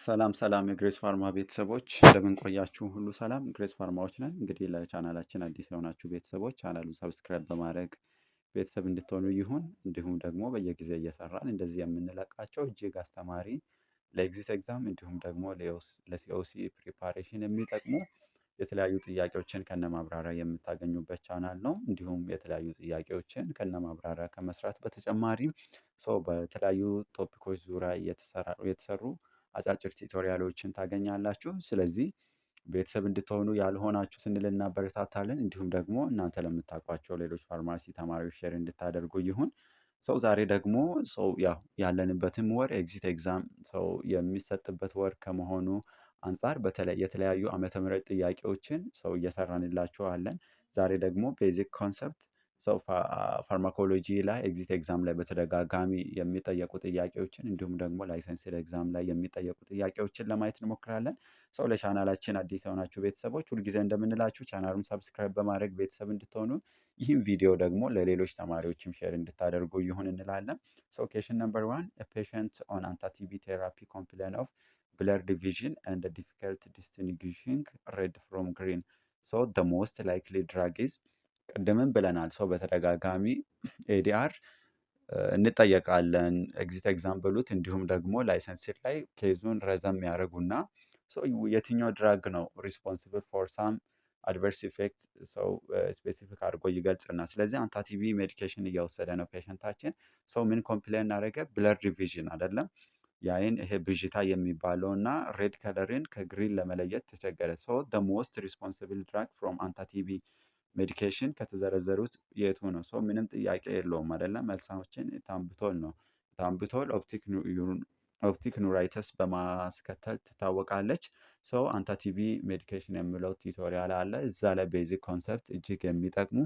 ሰላም የግሬስ ፋርማ ቤተሰቦች እንደምን ቆያችሁ? ሁሉ ሰላም ግሬስ ፋርማዎች ነን። እንግዲህ ለቻናላችን አዲስ የሆናችሁ ቤተሰቦች ቻናሉን ሰብስክራይብ በማድረግ ቤተሰብ እንድትሆኑ ይሁን። እንዲሁም ደግሞ በየጊዜ እየሰራን እንደዚህ የምንለቃቸው እጅግ አስተማሪ ለኤግዚት ኤግዛም እንዲሁም ደግሞ ለሲኦሲ ፕሪፓሬሽን የሚጠቅሙ የተለያዩ ጥያቄዎችን ከነማብራሪያ የምታገኙበት ቻናል ነው። እንዲሁም የተለያዩ ጥያቄዎችን ከነማብራሪያ ከመስራት በተጨማሪም በተለያዩ ቶፒኮች ዙሪያ የተሰሩ አጫጭር ቲቶሪያሎችን ታገኛላችሁ። ስለዚህ ቤተሰብ እንድትሆኑ ያልሆናችሁ ስንል እናበረታታለን። እንዲሁም ደግሞ እናንተ ለምታውቋቸው ሌሎች ፋርማሲ ተማሪዎች ሼር እንድታደርጉ ይሁን። ዛሬ ደግሞ ያለንበትም ወር ኤግዚት ኤግዛም የሚሰጥበት ወር ከመሆኑ አንፃር በተለይ የተለያዩ ዓመተ ምህረት ጥያቄዎችን እየሰራንላችኋለን። ዛሬ ደግሞ ቤዚክ ኮንሰፕት ፋርማኮሎጂ ላይ ኤግዚት ኤግዛም ላይ በተደጋጋሚ የሚጠየቁ ጥያቄዎችን እንዲሁም ደግሞ ላይሰንስድ ኤግዛም ላይ የሚጠየቁ ጥያቄዎችን ለማየት እንሞክራለን። ለቻናላችን አዲስ የሆናችሁ ቤተሰቦች ሁልጊዜ እንደምንላችሁ ቻናሉን ሰብስክራይብ በማድረግ ቤተሰብ እንድትሆኑ ይህም ቪዲዮ ደግሞ ለሌሎች ተማሪዎችም ሼር እንድታደርጉ ይሁን እንላለን። ኬሽን ነምበር 1 a patient on anti-TB therapy complain of blurred vision and difficult distinguishing red from green. the most likely drug is ቅድምም ብለናል። በተደጋጋሚ ኤዲአር እንጠየቃለን ኤግዚት ኤግዛም ብሉት እንዲሁም ደግሞ ላይሰንስድ ላይ ኬዙን ረዘም ያደርጉና የትኛው ድራግ ነው ሪስፖንሲብል ፎር ሳም አድቨርስ ኢፌክት ስፔሲፊክ አድርጎ ይገልጽና ስለዚህ አንታቲቪ ሜዲኬሽን እየወሰደ ነው ፔሸንታችን። ምን ኮምፕሌን እናደረገ ብለርድ ቪዥን አይደለም የአይን ይሄ ብዥታ የሚባለው እና ሬድ ከለርን ከግሪን ለመለየት ተቸገረ። ሞስት ሪስፖንሲብል ድራግ ፍሮም አንታቲቪ ሜዲኬሽን ከተዘረዘሩት የቱ ነው? ምንም ጥያቄ የለውም አይደለም። መልሳችን ታምብቶል ነው። ታምብቶል ኦፕቲክ ኑራይተስ በማስከተል ትታወቃለች። አንታቲቪ ሜዲኬሽን የሚለው ቲቶሪያል አለ። እዛ ላይ ቤዚክ ኮንሰፕት እጅግ የሚጠቅሙ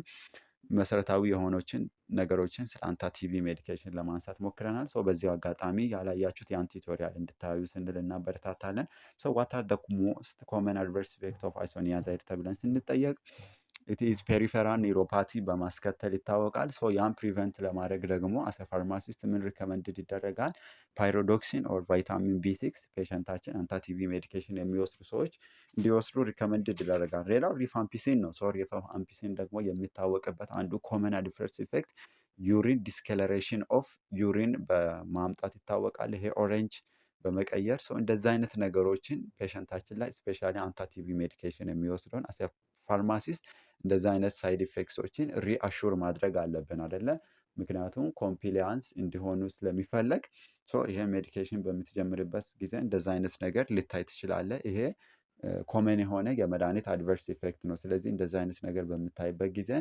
መሰረታዊ የሆኖችን ነገሮችን ስለ አንታቲቪ ሜዲኬሽን ለማንሳት ሞክረናል። በዚሁ አጋጣሚ ያላያችሁት ያን ቲቶሪያል እንድታዩ ስንል እናበረታታለን። ዋት አር ዘ ሞስት ኮመን አድቨርስ ኢፌክት ኦፍ አይሶኒያዛይድ ተብለን ስንጠየቅ ኢትዝ ፔሪፌራል ኒውሮፓቲ በማስከተል ይታወቃል። ያን ፕሪቨንት ለማድረግ ደግሞ አሰ ፋርማሲስት ምን ሪከመንድድ ይደረጋል? ፓይሮዶክሲን ኦር ቫይታሚን ቢ6 ፔሸንታችን አንታቲቪ ሜዲኬሽን የሚወስዱ ሰዎች እንዲወስዱ ሪከመንድድ ይደረጋል። ሌላው ሪፋምፒሲን ነው። ሪፋምፒሲን ደግሞ የሚታወቅበት አንዱ ኮመን አድቨርስ ኢፌክት ዩሪን ዲስከለሬሽን ኦፍ ዩሪን በማምጣት ይታወቃል። ይሄ ኦሬንጅ በመቀየር እንደዚህ አይነት ነገሮችን ፔሸንታችን ላይ ስፔሻሊ አንታቲቪ ሜዲኬሽን የሚወስደውን አሰ ፋርማሲስት እንደዚህ አይነት ሳይድ ኢፌክቶችን ሪአሹር ማድረግ አለብን አይደለ? ምክንያቱም ኮምፕሊያንስ እንዲሆኑ ስለሚፈለግ ይሄ ሜዲኬሽን በምትጀምርበት ጊዜ እንደዚህ አይነት ነገር ልታይ ትችላለ። ይሄ ኮመን የሆነ የመድኃኒት አድቨርስ ኢፌክት ነው። ስለዚህ እንደዚህ አይነት ነገር በምታይበት ጊዜ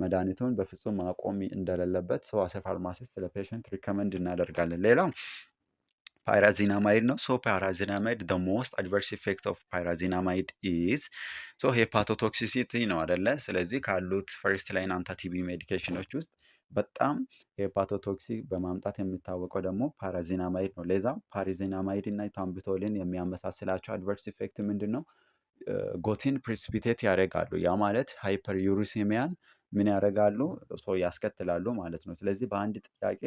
መድኃኒቱን በፍጹም ማቆም እንደሌለበት አሰ ፋርማሲስት ለፔሸንት ሪከመንድ እናደርጋለን። ሌላው ፓይራዚናማይድ ነው። ፓይራዚናማይድ the most adverse effect of ፓይራዚናማይድ is ሄፓቶቶክሲሲቲ ነው አይደለ? ስለዚህ ካሉት ፈርስት ላይን አንታቲቪ ሜዲኬሽኖች ውስጥ በጣም ሄፓቶቶክሲክ በማምጣት የሚታወቀው ደግሞ ፓራዚናማይድ ነው። ለዛ ፓራዚናማይድ እና ታምብቶልን የሚያመሳስላቸው አድቨርስ ኢፌክት ምንድን ነው? ጎቲን ፕሪሲፒቴት ያደርጋሉ። ያ ማለት ሃይፐር ዩሪሴሚያን ምን ያደርጋሉ? ያስከትላሉ ማለት ነው። ስለዚህ በአንድ ጥያቄ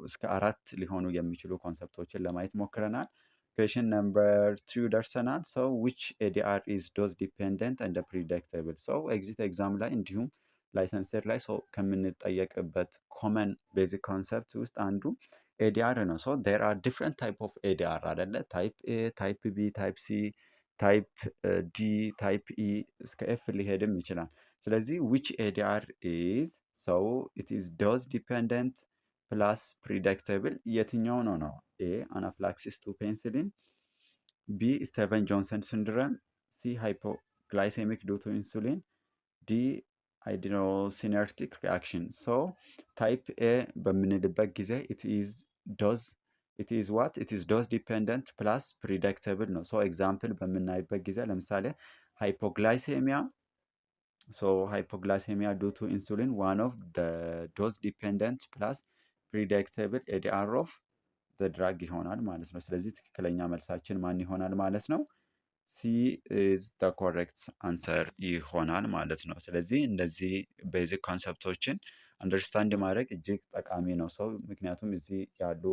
እስከ 4 ሊሆኑ የሚችሉ ኮንሰፕቶችን ለማየት ሞክረናል። ኩዌሽን ነምበር 2 ደርሰናል። which ADR is dose dependent and predictable? ኤግዚት ኤግዛም ላይ እንዲሁም ላይሰንስር ላይ ከምንጠየቅበት ኮመን ቤዚክ ኮንሰፕት ውስጥ አንዱ ኤዲአር ነው። there are different type of ADR አይደለ? ታይፕ ኤ፣ ታይፕ ቢ፣ ታይፕ ሲ፣ ታይፕ ዲ፣ ታይፕ ኢ እስከ ኤፍ ሊሄድም ይችላል። ስለዚህ which ADR is it is dose dependent ፕላስ ፕሪዲክተብል የትኛው ነው? ኤ አናፍላክሲስ ቱ ፔንሲሊን፣ ቢ ስቴቨን ጆንሰን ሲንድረም፣ ሲ ሃይፖግላይሴሚክ ዱ ቱ ኢንሱሊን፣ ዲ አዲኖሲነርጂክ ሪአክሽን። ታይፕ ኤ በምንልበት ጊዜ ኢት ኢዝ ዶዝ ዲፔንደንት ፕላስ ፕሪዲክተብል ነው። ኤግዛምፕል በምናይበት ጊዜ ለምሳሌ ሃይፖግላይሴሚያ ሃይፖግላይሴሚያ ዱ ቱ ኢንሱሊን ዋን ኦፍ ዶዝ ዲፔንደንት ፕላስ ፕሪዲክተብል ኤዲአር ኦፍ ዘ ድራግ ይሆናል ማለት ነው። ስለዚህ ትክክለኛ መልሳችን ማን ይሆናል ማለት ነው? ሲ ኢዝ ዘ ኮሬክት አንሰር ይሆናል ማለት ነው። ስለዚህ እንደዚህ ቤዚክ ኮንሰፕቶችን አንደርስታንድ ማድረግ እጅግ ጠቃሚ ነው። ምክንያቱም እዚህ ያሉ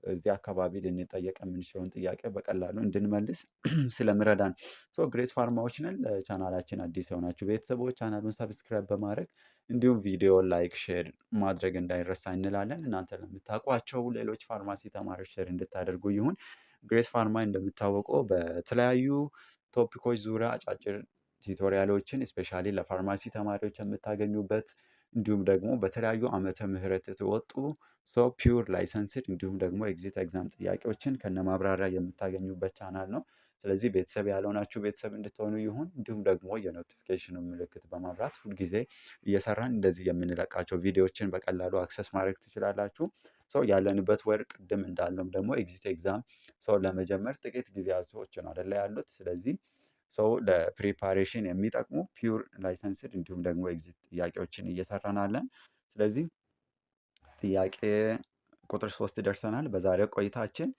እዚህ አካባቢ ልንጠየቅ የምንችለውን ጥያቄ በቀላሉ እንድንመልስ ስለምረዳን ግሬስ ፋርማዎች ነን። ለቻናላችን አዲስ የሆናችሁ ቤተሰቦች ቻናሉን ሰብስክራይብ በማድረግ እንዲሁም ቪዲዮ ላይክ፣ ሼር ማድረግ እንዳይረሳ እንላለን። እናንተ ለምታውቋቸው ሌሎች ፋርማሲ ተማሪዎች ሼር እንድታደርጉ ይሁን። ግሬስ ፋርማ እንደሚታወቀው በተለያዩ ቶፒኮች ዙሪያ አጫጭር ቱቶሪያሎችን ስፔሻሊ ለፋርማሲ ተማሪዎች የምታገኙበት እንዲሁም ደግሞ በተለያዩ ዓመተ ምህረት የተወጡ ፒውር ላይሰንስድ እንዲሁም ደግሞ ኤግዚት ኤግዛም ጥያቄዎችን ከነማብራሪያ የምታገኙበት ቻናል ነው። ስለዚህ ቤተሰብ ያልሆናችሁ ቤተሰብ እንድትሆኑ ይሁን። እንዲሁም ደግሞ የኖቲፊኬሽኑ ምልክት በማብራት ሁልጊዜ እየሰራን እንደዚህ የምንለቃቸው ቪዲዮዎችን በቀላሉ አክሰስ ማድረግ ትችላላችሁ። ያለንበት ወር ቅድም እንዳልነው ደግሞ ኤግዚት ኤግዛም ለመጀመር ጥቂት ጊዜያቶች ነው አይደለ ያሉት። ስለዚህ ለፕሪፓሬሽን የሚጠቅሙ ፒውር ላይሰንስድ እንዲሁም ደግሞ ኤግዚት ጥያቄዎችን እየሰራን አለን። ስለዚህ ጥያቄ ቁጥር 3 ደርሰናል። በዛሬው ቆይታችን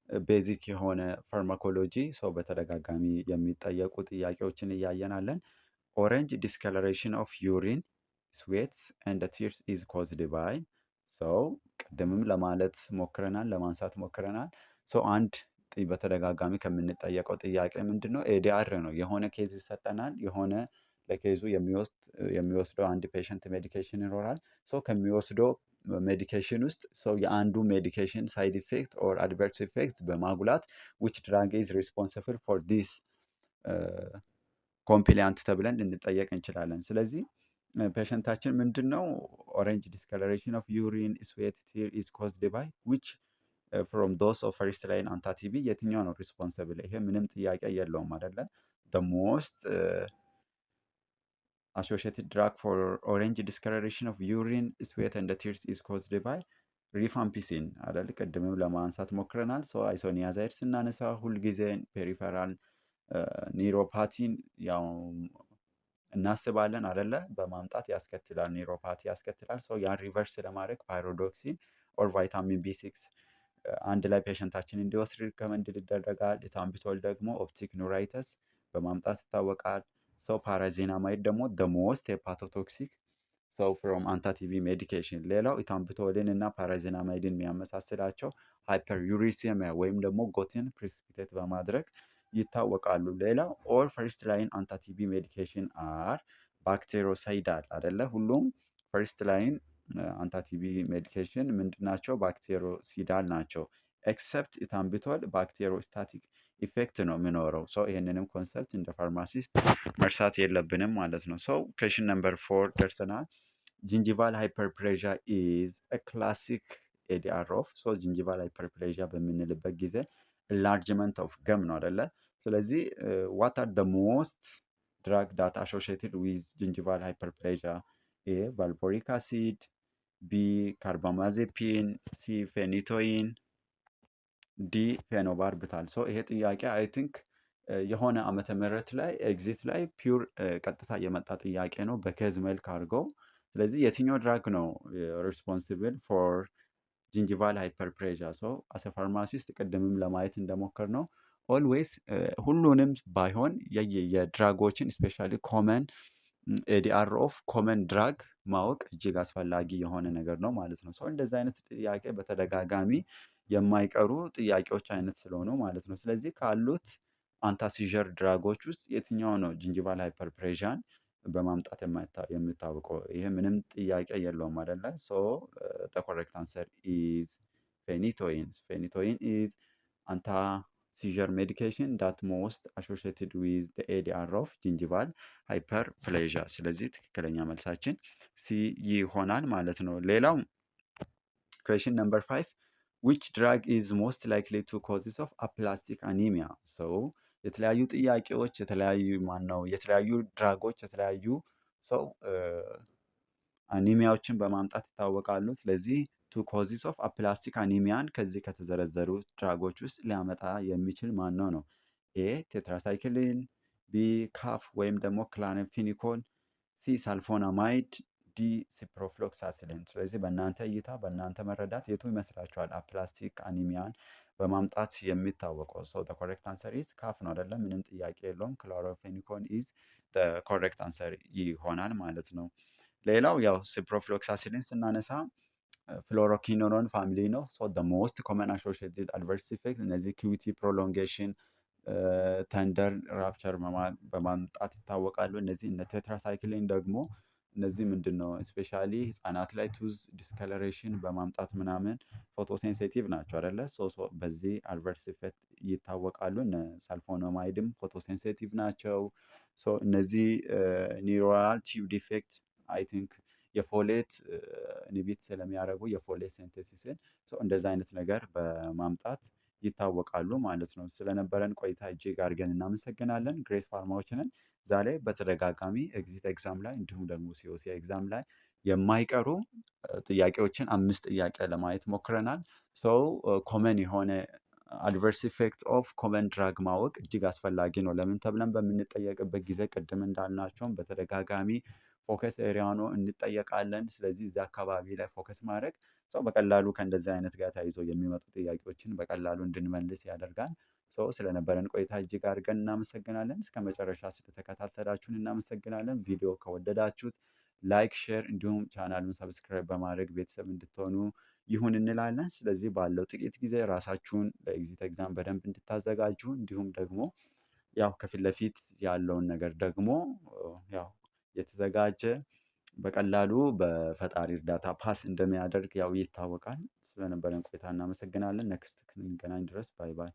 ቤዚክ የሆነ ፋርማኮሎጂ በተደጋጋሚ የሚጠየቁ ጥያቄዎችን እያየናለን። ኦሬንጅ ዲስከለሬሽን ኦፍ ዩሪን ስዌትስ ኤንድ ቲርስ ኢዝ ኮዝድ ባይ ቅድምም ለማለት ሞክረናል፣ ለማንሳት ሞክረናል። አንድ በተደጋጋሚ ከምንጠየቀው ጥያቄ ምንድን ነው? ኤዲአር ነው። የሆነ ኬዝ ይሰጠናል። የሆነ ለኬዙ የሚወስደው አንድ ፔሸንት ሜዲኬሽን ይኖራል። ከሚወስደው ሜዲኬሽን ውስጥ የአንዱ ሜዲኬሽን ሳይድ ኢፌክት ኦር አድቨርስ ኢፌክት በማጉላት ዊች ድራግ ኢዝ ሪስፖንሲብል ፎር ዲስ ኮምፕሊያንት ተብለን ልንጠየቅ እንችላለን። ስለዚህ ፔሸንታችን ምንድን ነው ኦሬንጅ ዲስከለሬሽን ኦፍ ዩሪን ስዌት ቲር ኢዝ ኮዝድ ባይ ዊች ፍሮም ዶስ ኦፍ ፈርስት ላይን አንታቲቪ የትኛው ነው ሪስፖንሲብል? ይሄ ምንም ጥያቄ የለውም አይደለ? ሞስት associated drug for orange discoloration of urine, sweat and tears is caused by ሪፋምፒሲን አይደል? ቅድምም ለማንሳት ሞክረናል። አይሶኒያዛይድ ስናነሳ ሁልጊዜ ፔሪፈራል ኒውሮፓቲን ያው እናስባለን አይደለ? በማምጣት ያስከትላል፣ ኒውሮፓቲ ያስከትላል። ያን ሪቨርስ ለማድረግ ፓይሮዶክሲን ኦር ቫይታሚን ቢ6 አንድ ላይ ፔሸንታችን እንዲወስድ ሪከመንድ ይደረጋል። ኢታምቢቶል ደግሞ ኦፕቲክ ኑራይተስ በማምጣት ይታወቃል። ፓራዚናማይድ ደግሞ ሞስት ሄፓቶቶክሲክ ፍሮም አንታቲቪ ሜዲኬሽን። ሌላው ኢታምቢቶልን እና ፓራዚናማይድን የሚያመሳስላቸው ሃይፐር ዩሪሲሚያ ወይም ደግሞ ጎቲን ፕሪሲፒቴት በማድረግ ይታወቃሉ። ሌላው ኦል ፈርስት ላይን አንታቲቪ ሜዲኬሽን አር ባክቴሮሳይዳል አይደለ? ሁሉም ፈርስት ላይን አንታቲቪ ሜዲኬሽን ምንድናቸው? ባክቴሮሲዳል ናቸው። ኤክሰፕት ኢታምቢቶል ባክቴሮስታቲክ ኢፌክት ነው የሚኖረው። ይህንንም ኮንሰፕት እንደ ፋርማሲስት መርሳት የለብንም ማለት ነው። ኩዌሽን ነምበር 4 ደርሰናል። ጂንጂቫል ሃይፐርፕሌዣ ኢዝ ክላሲክ ኤዲአር ኦፍ ጂንጂቫል ሃይፐርፕሌዣ በምንልበት ጊዜ ኢንላርጅመንት ኦፍ ገም ነው አይደለ? ስለዚህ ዋት አር ደ ሞስት ድራግ ዳት አሶሺየትድ ዊዝ ጂንጂቫል ሃይፐርፕሌዣ? ኤ ቫልፖሪክ አሲድ፣ ቢ ካርባማዜፒን፣ ሲ ፌኒቶይን፣ ዲ ፌኖባርቢታል። ይሄ ጥያቄ አይ ቲንክ የሆነ ዓመተ ምህረት ላይ ኤግዚት ላይ ፒውር ቀጥታ የመጣ ጥያቄ ነው በኬዝ መልክ አድርገው። ስለዚህ የትኛው ድራግ ነው ሪስፖንሲብል ፎር ጂንጂቫል ሃይፐርፕሌዣ? አሰ ፋርማሲስት ቅድምም ለማየት እንደሞከር ነው ኦልዌይስ ሁሉንም ባይሆን የድራጎችን ስፔሻሊ ኮመን ኤዲአር ኦፍ ኮመን ድራግ ማወቅ እጅግ አስፈላጊ የሆነ ነገር ነው ማለት ነው። እንደዚህ አይነት ጥያቄ በተደጋጋሚ የማይቀሩ ጥያቄዎች አይነት ስለሆኑ ማለት ነው። ስለዚህ ካሉት አንታሲዠር ድራጎች ውስጥ የትኛው ነው ጂንጂቫል ሃይፐርፕሌዣን በማምጣት የሚታወቀው? ይሄ ምንም ጥያቄ የለውም አይደለ? the correct answer is phenytoin. Phenytoin is anti-seizure medication that most associated with the ADR of gingival hyperplasia. ስለዚህ ትክክለኛ መልሳችን ሲ ይሆናል ማለት ነው። ሌላው question number 5 which drug is most likely to causes of aplastic anemia? የተለያዩ ጥያቄዎች የተለያዩ ድራጎች የተለያዩ አኒሚያዎችን በማምጣት ይታወቃሉ። ስለዚህ ቱ ኮዚስ ኦፍ አፕላስቲክ አኒሚያን ከዚህ ከተዘረዘሩ ድራጎች ውስጥ ሊያመጣ የሚችል ማነው ነው? ኤ ቴትራሳይክሊን፣ ቢ ካፍ ወይም ደግሞ ክላንፊኒኮል፣ ሲ ሳልፎናማይድ፣ ዲ ሲፕሮፍሎክሳሲሊን። ስለዚህ በእናንተ እይታ በእናንተ መረዳት የቱ ይመስላችኋል አፕላስቲክ አኒሚያን በማምጣት የሚታወቀው? the correct answer is ካፍ ነው አይደለም? ምንም ጥያቄ የለውም። ክሎሮፌኒኮን ኢዝ the correct answer ይሆናል ማለት ነው። ሌላው ያው ሲፕሮፍሎክሳሲሊን ስናነሳ ፍሎሮኪኖሎን ፋሚሊ ነው። ሶ ደ ሞስት ኮመን አሶሺየትድ አድቨርስ ኢፌክት እነዚህ ኪዊቲ ፕሮሎንጌሽን፣ ተንደር ራፕቸር በማምጣት ይታወቃሉ። እነዚህ እነ ቴትራሳይክሊን ደግሞ እነዚህ ምንድን ነው ስፔሻሊ ህጻናት ላይ ቱዝ ዲስከለሬሽን በማምጣት ምናምን ፎቶሴንሲቲቭ ናቸው አይደለ? በዚህ አድቨርስ ኢፌክት ይታወቃሉ። እነ ሳልፎኖማይድም ፎቶሴንሲቲቭ ናቸው። እነዚህ ኒውራል ቲዩብ ዲፌክት አይ ቲንክ የፎሌት ኢንሂቢት ስለሚያደርጉ የፎሌት ሴንቴሲስን እንደዛ አይነት ነገር በማምጣት ይታወቃሉ ማለት ነው። ስለነበረን ቆይታ እጅግ አድርገን እናመሰግናለን። ግሬስ ፋርማዎችንን ዛሬ በተደጋጋሚ ኤግዚት ኤግዛም ላይ እንዲሁም ደግሞ ሲኦሲ ኤግዛም ላይ የማይቀሩ ጥያቄዎችን 5 ጥያቄ ለማየት ሞክረናል። ሰው ኮመን የሆነ አድቨርስ ኢፌክት ኦፍ ኮመን ድራግ ማወቅ እጅግ አስፈላጊ ነው። ለምን ተብለን በምንጠየቅበት ጊዜ ቅድም እንዳልናቸውም በተደጋጋሚ ፎከስ ኤሪያ ነው እንጠየቃለን። ስለዚህ እዚህ አካባቢ ላይ ፎከስ ማድረግ ሰው በቀላሉ ከእንደዚህ አይነት ጋር ተያይዞ የሚመጡ ጥያቄዎችን በቀላሉ እንድንመልስ ያደርጋል። ስለነበረን ቆይታ እጅግ አድርገን እናመሰግናለን። እስከ መጨረሻ ስለተከታተላችሁን እናመሰግናለን። ቪዲዮ ከወደዳችሁት ላይክ፣ ሼር እንዲሁም ቻናሉን ሰብስክራይብ በማድረግ ቤተሰብ እንድትሆኑ ይሁን እንላለን። ስለዚህ ባለው ጥቂት ጊዜ ራሳችሁን ለኤግዚት ኤግዛም በደንብ እንድታዘጋጁ እንዲሁም ደግሞ ያው ከፊት ለፊት ያለውን ነገር ደግሞ ያው የተዘጋጀ በቀላሉ በፈጣሪ እርዳታ ፓስ እንደሚያደርግ ያው ይታወቃል። ስለነበረን ቆይታ እናመሰግናለን። ነክስት እስክንገናኝ ድረስ ባይ ባይ።